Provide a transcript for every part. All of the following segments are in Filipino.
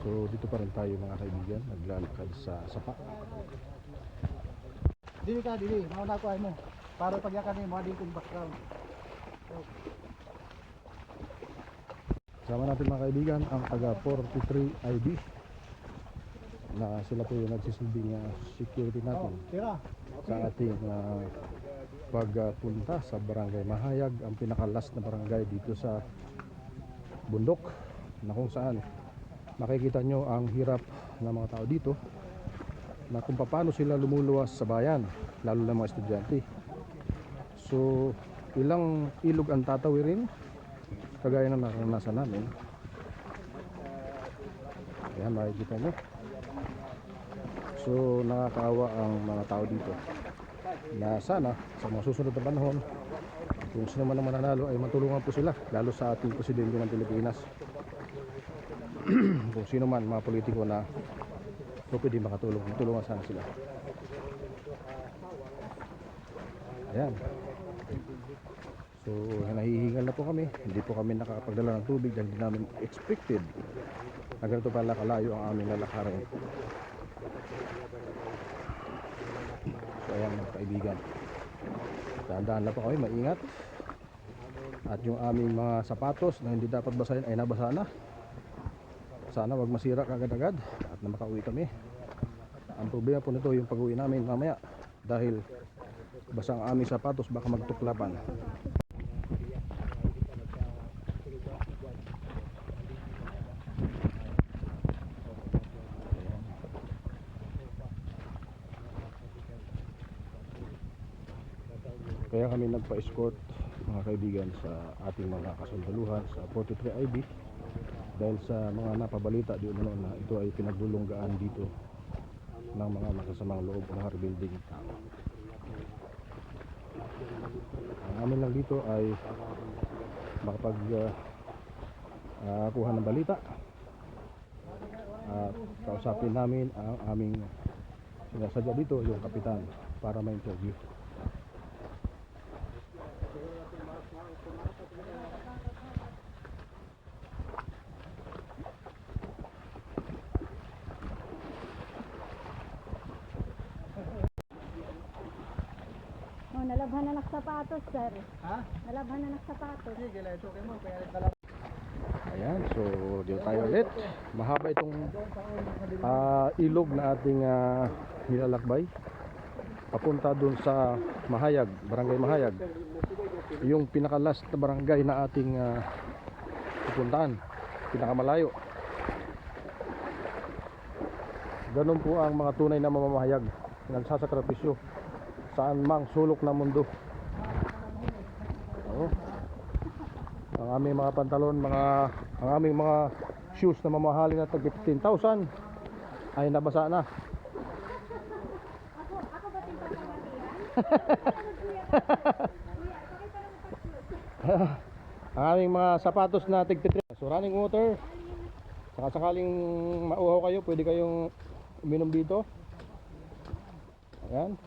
So dito pa rin tayo mga kaibigan, naglalakad sa sapa. Dili ka, dili. Mauna ko ay mo. Para pagyakan ni mga dito background. Sama natin mga kaibigan ang taga 43 IB na sila po yung nagsisilbing security natin sa ating pagpunta sa Barangay Mahayag, ang pinakalas na barangay dito sa bundok, na kung saan makikita nyo ang hirap ng mga tao dito, na kung paano sila lumuluwas sa bayan, lalo na mga estudyante. So ilang ilog ang tatawirin kagaya ng naranasan namin. Ayan, makikita nyo. So nakakaawa ang mga tao dito, na sana sa mga susunod na panahon, kung sino man ang mananalo ay matulungan po sila, lalo sa ating presidente ng Pilipinas. Kung sino man mga politiko na pwede makatulong, matulungan sana sila. Ayan. So nahihingal na po kami, hindi po kami nakakapagdala ng tubig dahil hindi namin expected na ganito pala kalayo ang aming lalakarin. So ayan mga kaibigan, dahan-dahan na po kami, maingat. At yung aming mga sapatos na hindi dapat basahin ay nabasa na. Sana wag masira kagad-agad at na makauwi kami. Ang problema po nito yung pag-uwi namin mamaya, dahil basa ang aming sapatos, baka magtuklapan. Kaya kami nagpa-escort mga kaibigan sa ating mga kasundaluhan sa 43 IB, dahil sa mga napabalita di umano na ito ay pinaglulunggaan dito ng mga makasamang loob o mga rebuilding tao. Ang amin lang dito ay makapag kuha ng balita at kausapin namin ang aming sinasadya dito, yung kapitan, para ma-interview. Oh, nalabhan na ng sapatos, sir. Ha? Nalabhan na ng sapatos. Sige, ito kayo mo. Kaya rin Ayan, so dito tayo ulit. Mahaba itong ilog na ating nilalakbay papunta dun sa Mahayag, Barangay Mahayag, yung pinakalas na barangay na ating pupuntahan, pinakamalayo. Ganun po ang mga tunay na mamamahayag, nagsasakripisyo saan mang sulok ng mundo. Ang aming mga pantalon, ang aming mga shoes na mamahalin na tag 15,000 ay nabasa na. Ako ba Ang aming mga sapatos na tig 3. So running water, saka sakaling mauhaw kayo, pwede kayong uminom dito. Ayan.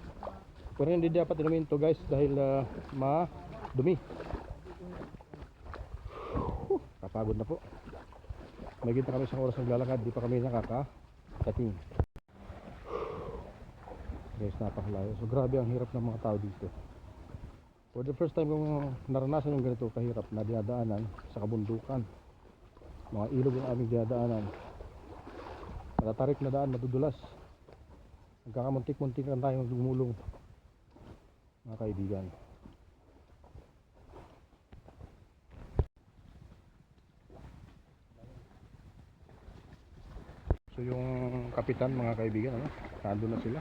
Pero hindi dapat inumin to guys, dahil madumi. Kapagod na po. May ginta kami isang oras naglalakad, di pa kami nakakadating. Guys, napakalayo. So grabe ang hirap ng mga tao dito. For the first time kong naranasan yung ganito kahirap na dinadaanan sa kabundukan. Mga ilog ang aming dinadaanan. Matatarik na daan, madudulas. Nagkakamuntik-muntik lang tayong lumulong, mga kaibigan. So yung kapitan, mga kaibigan, nandun na sila.